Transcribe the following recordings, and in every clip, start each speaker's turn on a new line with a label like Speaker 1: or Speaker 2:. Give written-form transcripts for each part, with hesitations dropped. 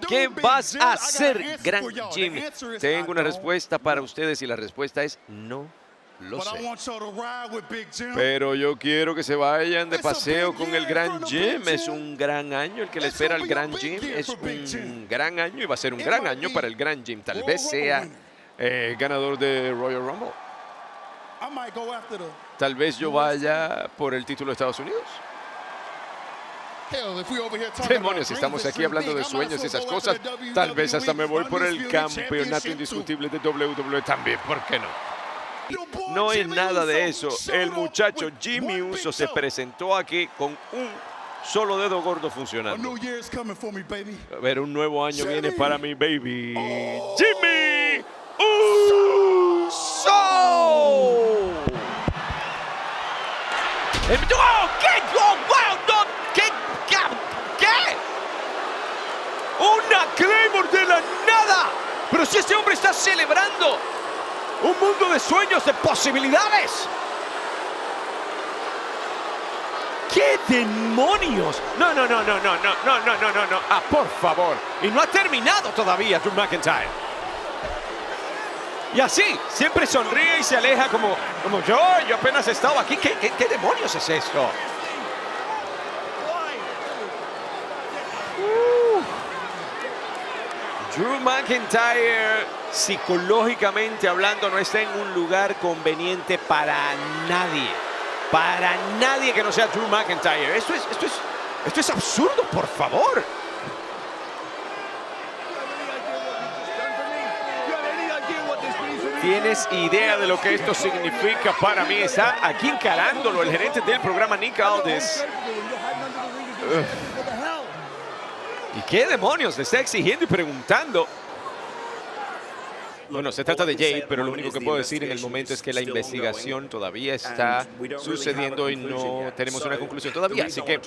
Speaker 1: ¿Qué vas a hacer, Gran Jim? Tengo una respuesta para ustedes y la respuesta es no lo sé. Pero yo quiero que se vayan de paseo con el Gran Jim. Es un gran año el que le espera al Gran Jim. Es un gran año y va a ser un gran año para el Gran Jim. Tal vez sea ganador de Royal Rumble. Tal vez yo vaya por el título de Estados Unidos. Demonios, si estamos aquí hablando de sueños y esas cosas, tal vez hasta me voy por el campeonato indiscutible de WWE también, ¿por qué no? No es nada de eso. El muchacho Jimmy Uso se presentó aquí con un solo dedo gordo funcionando. A ver, un nuevo año viene para mi baby. Jimmy Uso. ¡Oh! ¿Qué? ¡Oh, wow! No. ¿Qué? ¡Una Claymore de la nada! Pero si este hombre está celebrando un mundo de sueños, de posibilidades. ¡Qué demonios! No. Ah, por favor. Y no ha terminado todavía Drew McIntyre. Y así, siempre sonríe y se aleja como yo apenas he estado aquí. ¿Qué demonios es esto? Drew McIntyre, psicológicamente hablando, no está en un lugar conveniente para nadie. Para nadie que no sea Drew McIntyre. Esto es absurdo, por favor. ¿Tienes idea de lo que esto significa para mí? Está aquí encarándolo el gerente del programa, Nick Aldis. ¿Y qué demonios le está exigiendo y preguntando? Bueno, se trata de Jade, pero lo único que puedo decir en el momento es que la investigación todavía está sucediendo y no tenemos una conclusión todavía. Así que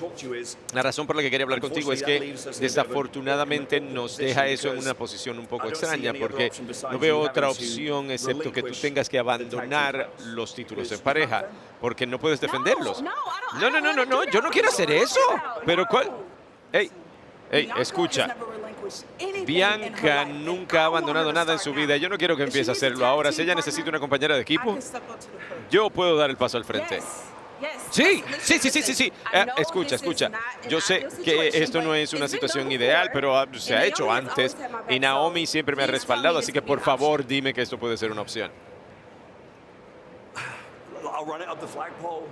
Speaker 1: la razón por la que quería hablar contigo es que desafortunadamente nos deja eso en una posición un poco extraña, porque no veo otra opción excepto que tú tengas que abandonar los títulos en pareja, porque no puedes defenderlos. No, yo no quiero hacer eso. Pero ¿cuál? Hey, escucha. Bianca nunca ha abandonado nada en su vida. Yo no quiero que empiece a hacerlo ahora. Si ella necesita una compañera de equipo, yo puedo dar el paso al frente. Sí. Escucha. Yo sé que esto no es una situación ideal, pero se ha hecho antes. Y Naomi siempre me ha respaldado, así que por favor dime que esto puede ser una opción.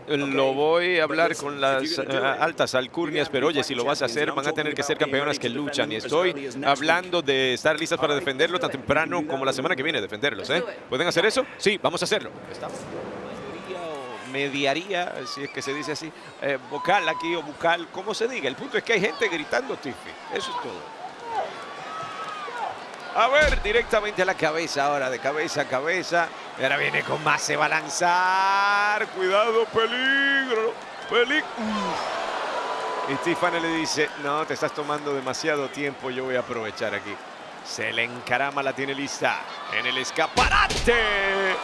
Speaker 1: Lo voy a hablar con las altas alcurnias, pero oye, si lo vas a hacer, van a tener que ser campeonas que luchan. Y estoy hablando de estar listas para defenderlo tan temprano como la semana que viene, defenderlos, ¿eh? ¿Pueden hacer eso? Sí, vamos a hacerlo. Mediaría, si es que se dice así, vocal aquí o bucal, como se diga. El punto es que hay gente gritando Tiffy. Eso es todo. A ver, directamente a la cabeza ahora, de cabeza a cabeza. Y ahora viene con más, se va a lanzar. Cuidado, peligro. Y Tiffany le dice, no, te estás tomando demasiado tiempo, yo voy a aprovechar aquí. Se le encarama, la tiene lista en el escaparate.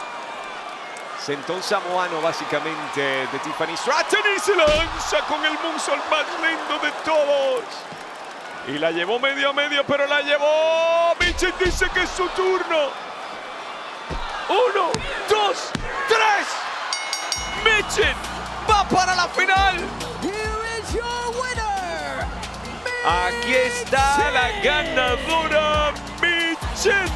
Speaker 1: Sentón samoano, básicamente, de Tiffany Stratton, y se lanza con el moonsault más lindo de todos. Y la llevó medio a medio, pero la llevó. Michin dice que es su turno. 1, 2, 3. Michin va para la final. Aquí está la ganadora, Michin.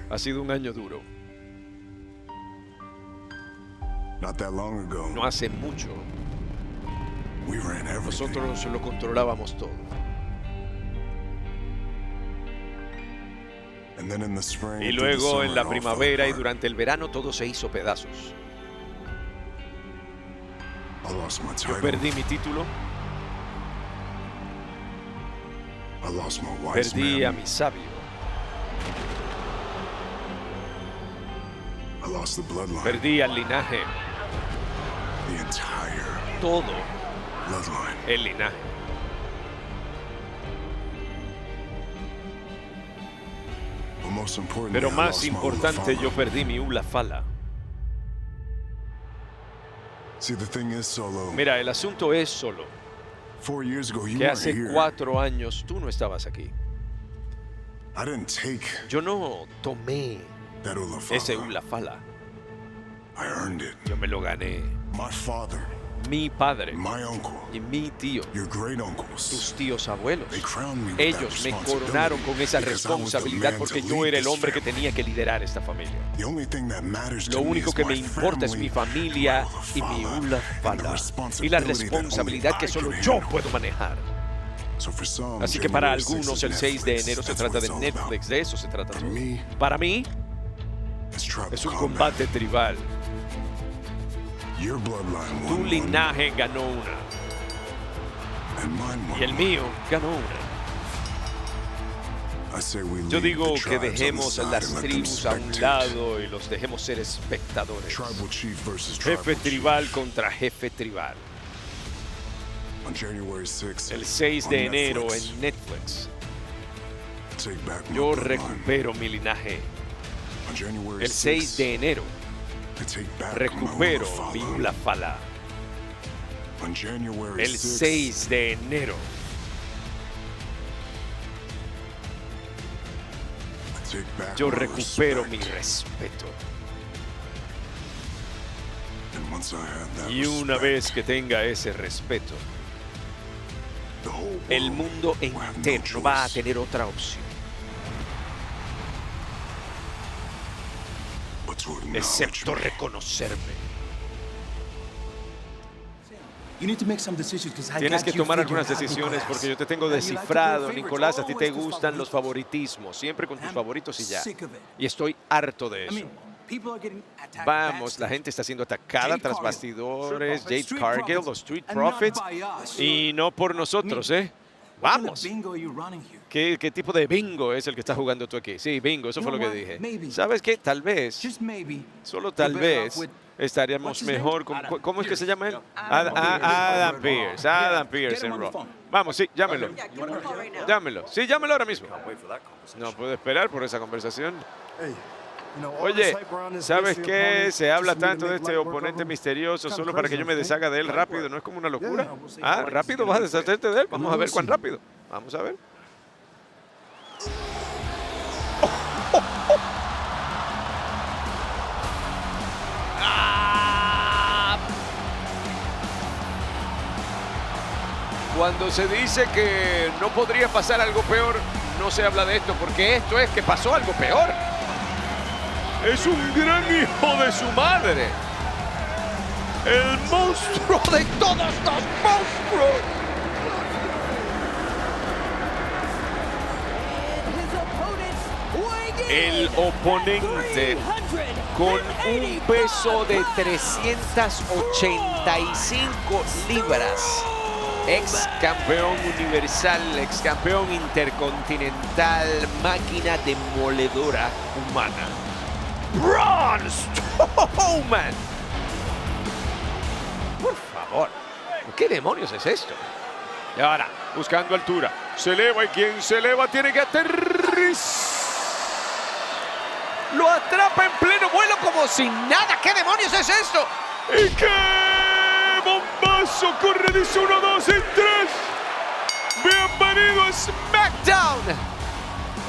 Speaker 1: Ha sido un año duro. No hace mucho. Nosotros lo controlábamos todo. Y luego en la primavera y durante el verano todo se hizo pedazos. Yo perdí mi título. Perdí a mi sabio. Perdí al linaje. Todo el linaje. Pero más importante, yo perdí mi Ula Fala. Mira, el asunto es solo. que hace 4 años tú no estabas aquí. Yo no tomé ese Ulafala. Yo me lo gané. Mi padre y mi tío, tus tíos abuelos, ellos me coronaron con esa responsabilidad porque yo era el hombre que tenía que liderar esta familia. Lo único que me importa es mi familia y mi Ulafala y la responsabilidad que solo yo puedo manejar. Así que para algunos el 6 de enero se trata de Netflix, de eso se trata todo. Para mí es un combate tribal. Tu linaje ganó una y el mío ganó una. Yo digo que dejemos a las tribus a un lado y los dejemos ser espectadores. Jefe tribal contra jefe tribal. El 6 de enero en Netflix. Yo recupero mi linaje. El 6 de enero recupero mi Ulafala. El 6 de enero yo recupero mi respeto. Y una vez que tenga ese respeto, el mundo entero va a tener otra opción, excepto reconocerme. Tienes que tomar algunas decisiones porque yo te tengo descifrado, Nicolás. A ti te gustan los favoritismos, siempre con tus favoritos y ya. Y estoy harto de eso. Vamos, la gente está siendo atacada tras bastidores, Jade Cargill, los Street Profits, y no por nosotros, ¿eh? Vamos. ¿Qué tipo de bingo es el que está jugando tú aquí? Sí, bingo, eso fue lo que dije. ¿Sabes qué? Tal vez, solo tal vez, estaríamos mejor con... ¿Cómo es que se llama él? Adam Pearce. Adam Pearce en Raw. Vamos, sí, llámelo. Llámelo. Sí, llámelo ahora mismo. No puedo esperar por esa conversación. Oye, ¿sabes qué? Se habla tanto de este oponente misterioso solo para que yo me deshaga de él rápido. ¿No es como una locura? Ah, rápido vas a deshacerte de él. Vamos a ver cuán rápido. Vamos a ver. Cuando se dice que no podría pasar algo peor, no se habla de esto, porque esto es que pasó algo peor. Es un gran hijo de su madre. El monstruo de todos los monstruos. El oponente con un peso de 385 libras. Ex campeón universal, ex campeón intercontinental, máquina demoledora humana. Braun Strowman. Por favor, ¿qué demonios es esto? Y ahora, buscando altura, se eleva y quien se eleva tiene que aterrizar. Lo atrapa en pleno vuelo como sin nada. ¿Qué demonios es esto? ¿Y qué bombazo? Corredizo 1, 2 y 3. Bienvenido a SmackDown.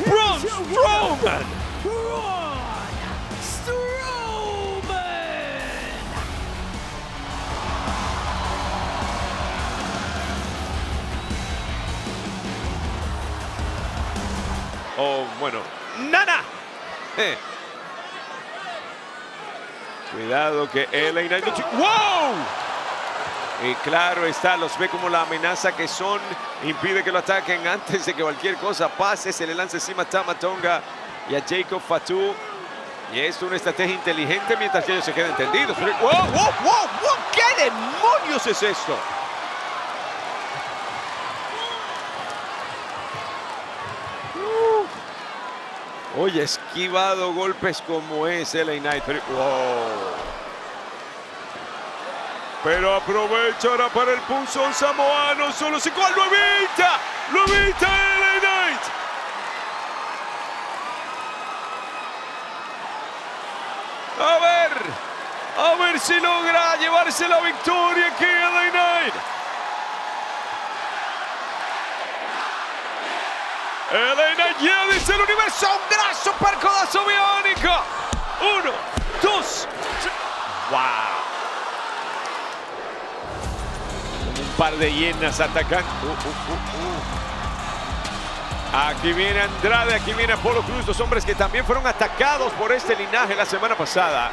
Speaker 1: Braun Strowman. Oh, bueno. ¡Nana! Cuidado que LA Knight... ¡Wow! Y claro está, los ve como la amenaza que son. Impide que lo ataquen antes de que cualquier cosa pase. Se le lanza encima a Tama Tonga y a Jacob Fatu. Y es una estrategia inteligente mientras que ellos se queden tendidos. Pero, ¡wow, wow, wow, wow! ¿Qué demonios es esto? Oye, esquivado golpes como es LA Knight. Pero aprovechará para el punzón samoano. Solo se cual lo evita. Lo evita LA Knight. A ver si logra llevarse la victoria aquí LA Knight. LA Knight ya dice el universo, un gran supercodazo biónico. 1, 2, 3. ¡Wow! Un par de hienas atacan. Aquí viene Andrade, aquí viene Apolo Cruz, dos hombres que también fueron atacados por este linaje la semana pasada.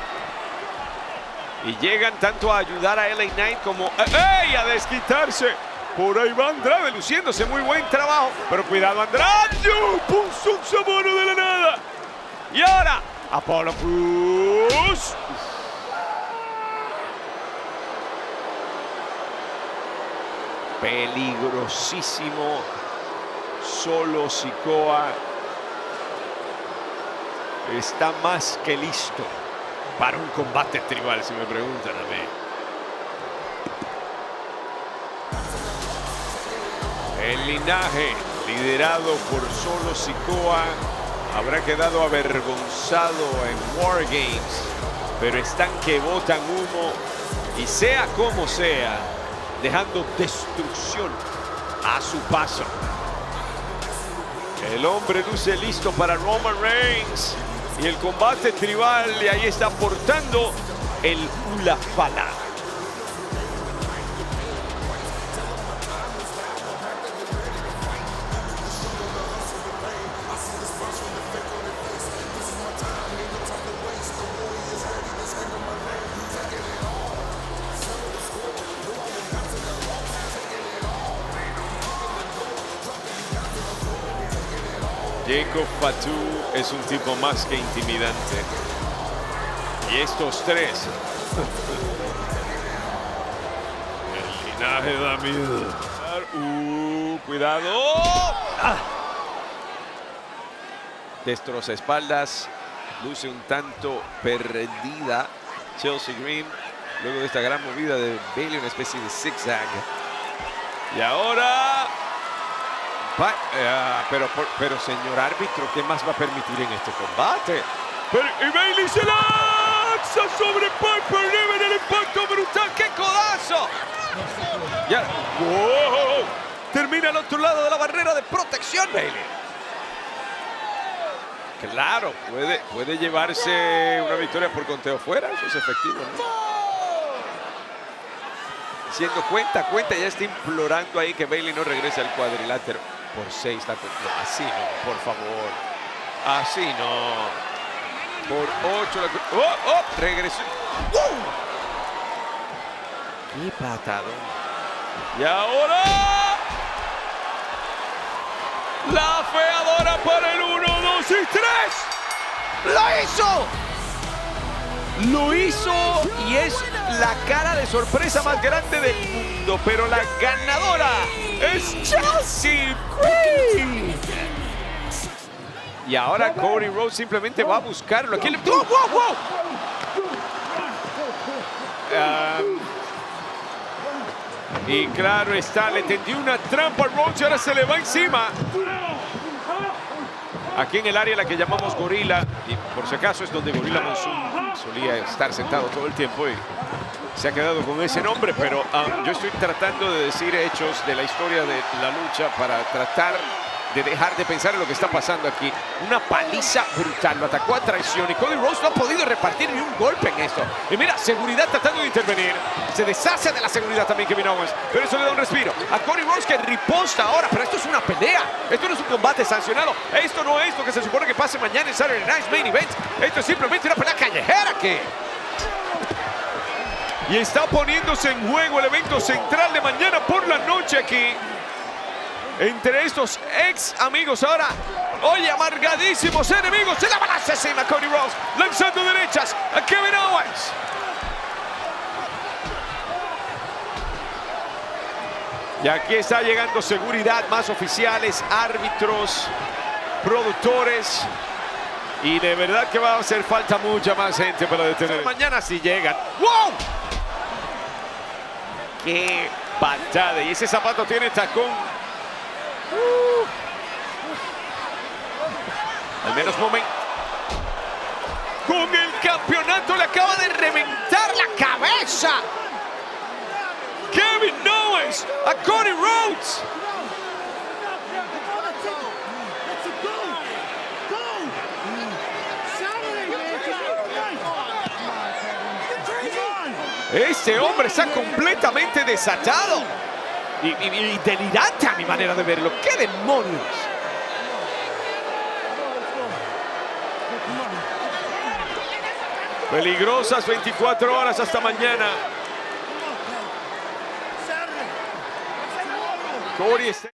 Speaker 1: Y llegan tanto a ayudar a LA Knight como a desquitarse. Por ahí va Andrade luciéndose, muy buen trabajo. Pero cuidado Andrade, puso un sabono de la nada. Y ahora, Apolo Cruz. Peligrosísimo. Solo Sikoa está más que listo para un combate tribal, si me preguntan a mí. El linaje, liderado por Solo Sikoa, habrá quedado avergonzado en War Games, pero están que botan humo y sea como sea, dejando destrucción a su paso. El hombre luce listo para Roman Reigns y el combate tribal, y ahí está portando el Hula Fala. Jacob Fatu es un tipo más que intimidante. Y estos tres. El linaje da miedo. Cuidado. Destroza espaldas. Luce un tanto perdida Chelsea Green. Luego de esta gran movida de Bayley, una especie de zigzag. Y ahora... Pero señor árbitro, ¿qué más va a permitir en este combate? Y Bayley se lanza sobre Piper Niven, el impacto brutal. ¡Qué codazo! Ya. ¡Wow! Termina al otro lado de la barrera de protección, Bayley. Claro, puede llevarse una victoria por conteo fuera. Eso es efectivo, ¿no? Siendo cuenta, ya está implorando ahí que Bayley no regrese al cuadrilátero. Por 6, no, así no, por favor. Así no. Por 8, regresó. ¡Qué patadón! Y ahora... la feadora para el 1, 2 y 3. ¡Lo hizo! Lo hizo y es la cara de sorpresa más grande del mundo, pero la ganadora es Chelsea Green. Y ahora Cody Rhodes simplemente va a buscarlo. Aquí le... ¡Wow! Y claro está, le tendió una trampa a Rhodes y ahora se le va encima. Aquí en el área la que llamamos Gorilla, y por si acaso es donde Gorilla Monsoon solía estar sentado todo el tiempo y se ha quedado con ese nombre, pero yo estoy tratando de decir hechos de la historia de la lucha para tratar de dejar de pensar en lo que está pasando aquí. Una paliza brutal, lo atacó a traición y Cody Rhodes no ha podido repartir ni un golpe en esto. Y mira, seguridad tratando de intervenir. Se deshace de la seguridad también Kevin Owens, pero eso le da un respiro a Cody Rhodes, que riposta ahora. Pero esto es una pelea, esto no es un combate sancionado. Esto no es lo que se supone que pase mañana en Saturday Night's Main Event. Esto es simplemente una pelea callejera que... Y está poniéndose en juego el evento central de mañana por la noche aquí. Entre estos ex amigos ahora, oye, amargadísimos enemigos. Se la balanza encima Cody Rhodes, lanzando derechas a Kevin Owens. Y aquí está llegando seguridad, más oficiales, árbitros, productores. Y de verdad que va a hacer falta mucha más gente para detener. Mañana sí llegan. ¡Wow! ¡Qué patada! Y ese zapato tiene tacón. Al menos momento. Con el campeonato le acaba de reventar la cabeza Kevin Owens a Cody Rhodes. Este hombre está completamente desatado. Y delirante a mi manera de verlo. ¡Qué demonios! Peligrosas 24 horas hasta mañana. Corey está...